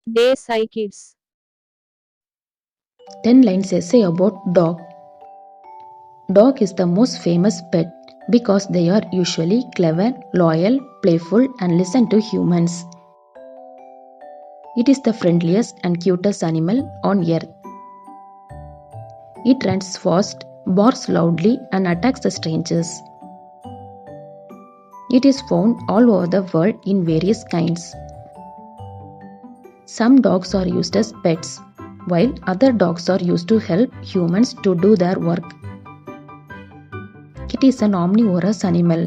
Day Sai Kids. 10 lines essay about dog. Dog is the most famous pet because they are usually clever, loyal, playful, and listen to humans. It is the friendliest and cutest animal on earth. It runs fast, barks loudly, and attacks the strangers. It is found all over the world in various kinds. Some dogs are used as pets, while other dogs are used to help humans to do their work. It is an omnivorous animal,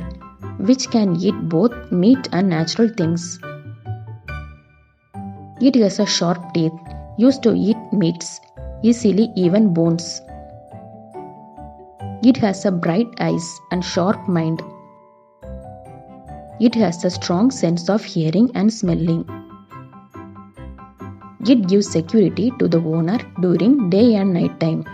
which can eat both meat and natural things. It has a sharp teeth, used to eat meats, easily even bones. It has a bright eyes and sharp mind. It has a strong sense of hearing and smelling. It gives security to the owner during day and night time.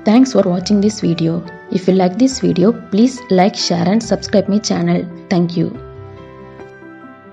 Thanks for watching this video. If you like this video, please like, share and subscribe my channel. Thank you.